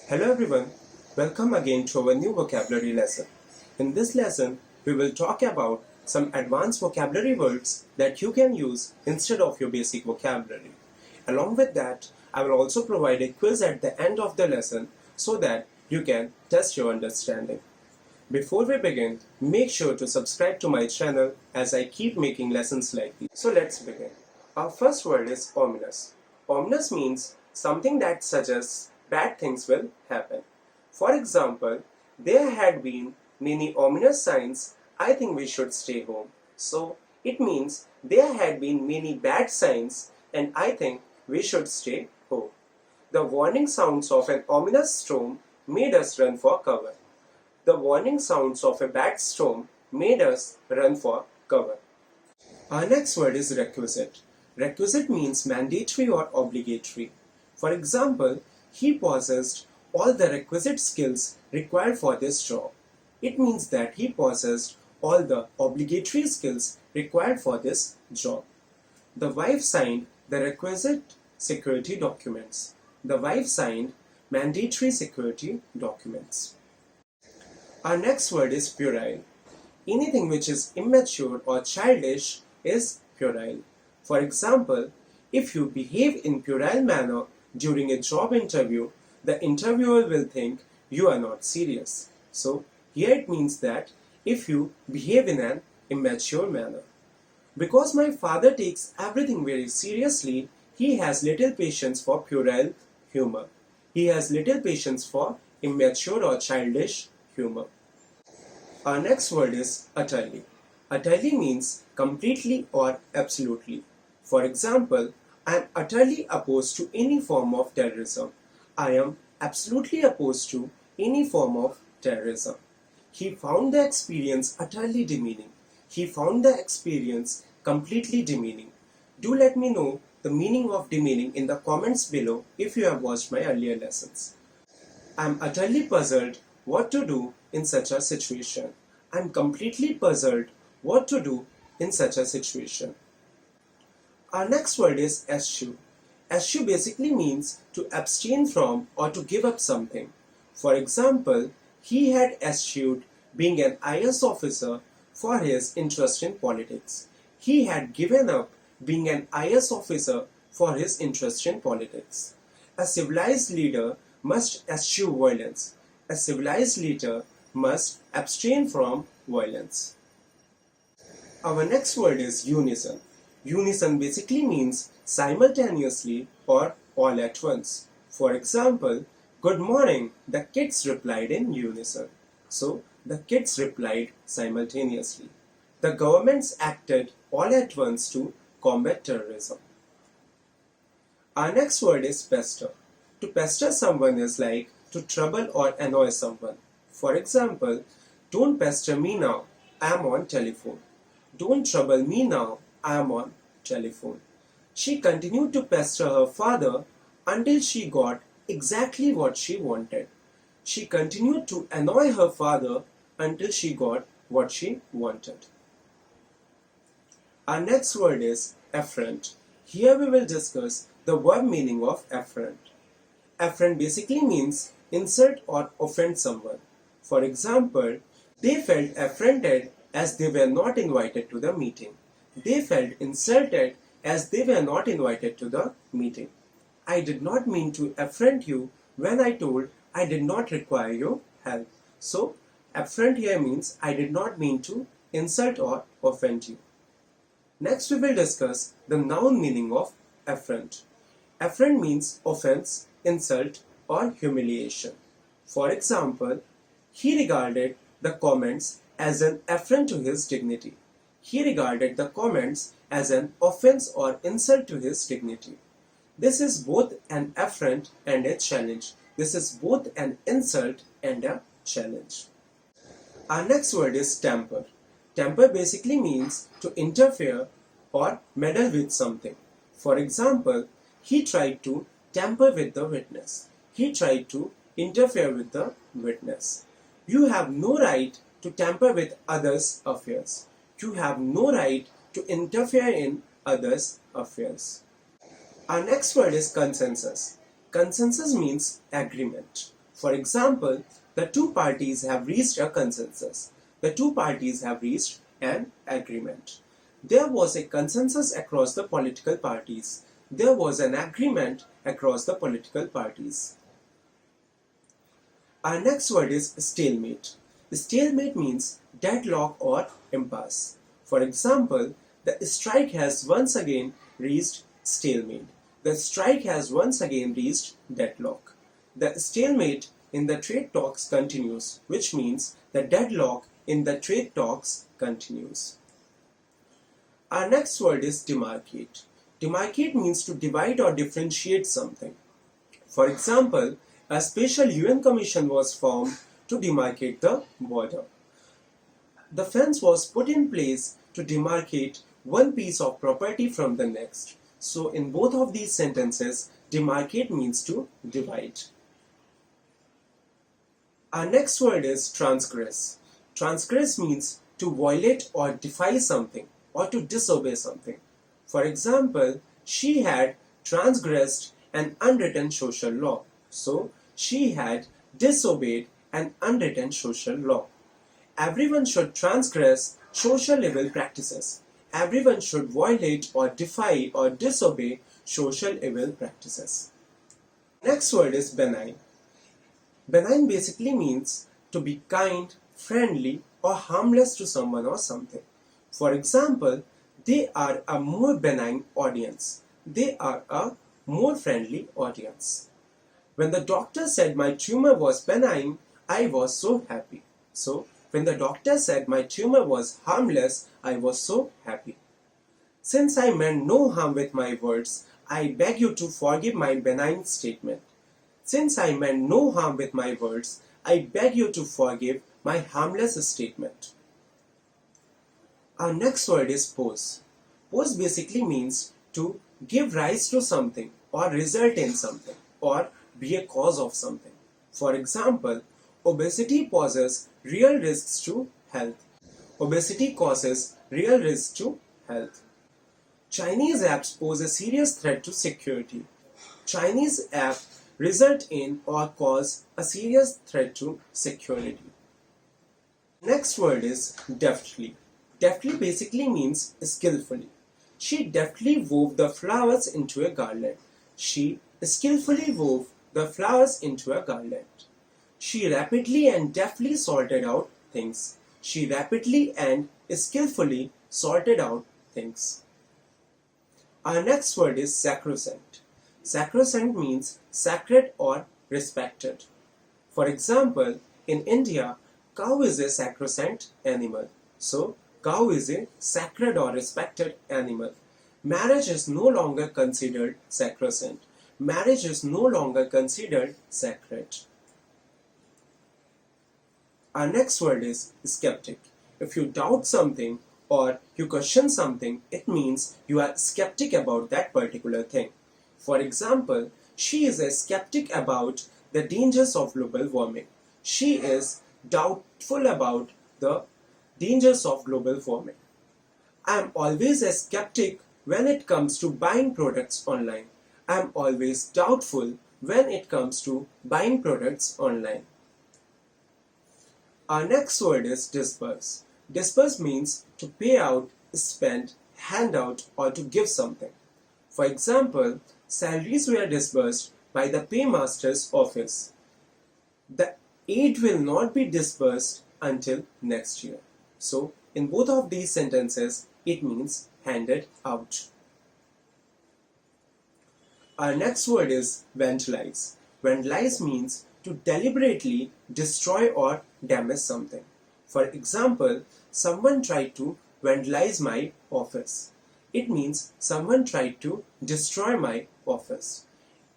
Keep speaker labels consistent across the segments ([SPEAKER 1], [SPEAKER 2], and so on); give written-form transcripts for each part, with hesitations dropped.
[SPEAKER 1] Hello everyone, welcome again to our new vocabulary lesson. In this lesson, we will talk about some advanced vocabulary words that you can use instead of your basic vocabulary. Along with that, I will also provide a quiz at the end of the lesson so that you can test your understanding. Before we begin, make sure to subscribe to my channel as I keep making lessons like these. So let's begin. Our first word is ominous. Ominous means something that suggests bad things will happen. For example, there had been many ominous signs, I think we should stay home. So it means there had been many bad signs and I think we should stay home. The warning sounds of an ominous storm made us run for cover. The warning sounds of a bad storm made us run for cover. Our next word is requisite. Requisite means mandatory or obligatory. For example, he possessed all the requisite skills required for this job. It means that he possessed all the obligatory skills required for this job. The wife signed the requisite security documents. The wife signed mandatory security documents. Our next word is puerile. Anything which is immature or childish is puerile. For example, if you behave in puerile manner during a job interview, the interviewer will think you are not serious. So, here it means that if you behave in an immature manner. Because my father takes everything very seriously, he has little patience for puerile humor. He has little patience for immature or childish humor. Our next word is utterly. Utterly means completely or absolutely. For example, I am utterly opposed to any form of terrorism. I am absolutely opposed to any form of terrorism. He found the experience utterly demeaning. He found the experience completely demeaning. Do let me know the meaning of demeaning in the comments below if you have watched my earlier lessons. I am utterly puzzled what to do in such a situation. I am completely puzzled what to do in such a situation. Our next word is eschew. Eschew basically means to abstain from or to give up something. For example, he had eschewed being an IS officer for his interest in politics. He had given up being an IS officer for his interest in politics. A civilized leader must eschew violence. A civilized leader must abstain from violence. Our next word is unison. Unison basically means simultaneously or all at once. For example, good morning, the kids replied in unison. So, the kids replied simultaneously. The governments acted all at once to combat terrorism. Our next word is pester. To pester someone is like to trouble or annoy someone. For example, don't pester me now, I am on telephone. Don't trouble me now, I am on telephone. She continued to pester her father until she got exactly what she wanted. She continued to annoy her father until she got what she wanted. Our next word is efferent. Here we will discuss the verb meaning of efferent. Efferent basically means insult or offend someone. For example, they felt affronted as they were not invited to the meeting. They felt insulted as they were not invited to the meeting. I did not mean to affront you when I told I did not require your help. So, affront here means I did not mean to insult or offend you. Next we will discuss the noun meaning of affront. Affront means offense, insult or humiliation. For example, he regarded the comments as an affront to his dignity. He regarded the comments as an offense or insult to his dignity. This is both an affront and a challenge. This is both an insult and a challenge. Our next word is tamper. Tamper basically means to interfere or meddle with something. For example, he tried to tamper with the witness. He tried to interfere with the witness. You have no right to tamper with others' affairs. You have no right to interfere in others' affairs. Our next word is consensus. Consensus means agreement. For example, the two parties have reached a consensus. The two parties have reached an agreement. There was a consensus across the political parties. There was an agreement across the political parties. Our next word is stalemate. Stalemate means deadlock or impasse. For example, the strike has once again reached stalemate. The strike has once again reached deadlock. The stalemate in the trade talks continues, which means the deadlock in the trade talks continues. Our next word is demarcate. Demarcate means to divide or differentiate something. For example, a special UN commission was formed to demarcate the border. The fence was put in place to demarcate one piece of property from the next. So in both of these sentences, demarcate means to divide. Our next word is transgress. Transgress means to violate or defy something or to disobey something. For example, she had transgressed an unwritten social law. So, she had disobeyed an unwritten social law. Everyone should transgress social evil practices. Everyone should violate or defy or disobey social evil practices. Next word is benign. Benign basically means to be kind, friendly, or harmless to someone or something. For example, they are a more benign audience. They are a more friendly audience. When the doctor said my tumor was benign, I was so happy. So, when the doctor said my tumor was harmless, I was so happy. Since I meant no harm with my words, I beg you to forgive my benign statement. Since I meant no harm with my words, I beg you to forgive my harmless statement. Our next word is pose. Pose basically means to give rise to something or result in something or be a cause of something. For example, obesity poses real risks to health. Obesity causes real risks to health. Chinese apps pose a serious threat to security. Chinese apps result in or cause a serious threat to security. Next word is deftly. Deftly basically means skillfully. She deftly wove the flowers into a garland. She skillfully wove the flowers into a garland. She rapidly and deftly sorted out things. She rapidly and skillfully sorted out things. Our next word is sacrosanct. Sacrosanct means sacred or respected. For example, in India, cow is a sacrosanct animal. So, cow is a sacred or respected animal. Marriage is no longer considered sacrosanct. Marriage is no longer considered sacred. Our next word is skeptic. If you doubt something or you question something, it means you are skeptic about that particular thing. For example, she is a skeptic about the dangers of global warming. She is doubtful about the dangers of global warming. I am always a skeptic when it comes to buying products online. I am always doubtful when it comes to buying products online. Our next word is disperse. Disperse means to pay out, spend, hand out, or to give something. For example, salaries were disbursed by the paymaster's office. The aid will not be disbursed until next year. So, in both of these sentences, it means handed out. Our next word is vandalize. Vandalize means to deliberately destroy or damage something. For example, someone tried to vandalize my office. It means someone tried to destroy my office.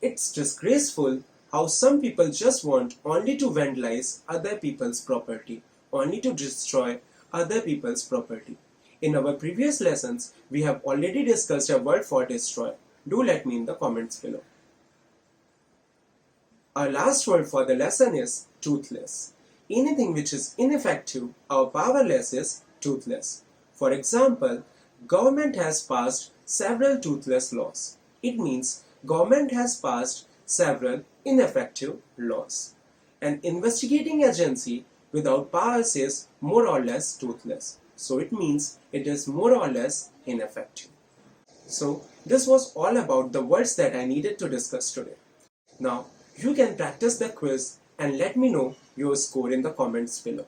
[SPEAKER 1] It's disgraceful how some people just want only to vandalize other people's property, only to destroy other people's property. In our previous lessons, we have already discussed a word for destroy. Do let me in the comments below. Our last word for the lesson is toothless. Anything which is ineffective or powerless is toothless. For example, government has passed several toothless laws. It means government has passed several ineffective laws. An investigating agency without powers is more or less toothless. So it means it is more or less ineffective. So this was all about the words that I needed to discuss today. Now you can practice the quiz and let me know your score in the comments below.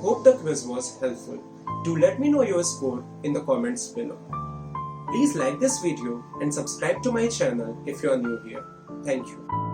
[SPEAKER 1] Hope the quiz was helpful. Do let me know your score in the comments below. Please like this video and subscribe to my channel if you are new here. Thank you.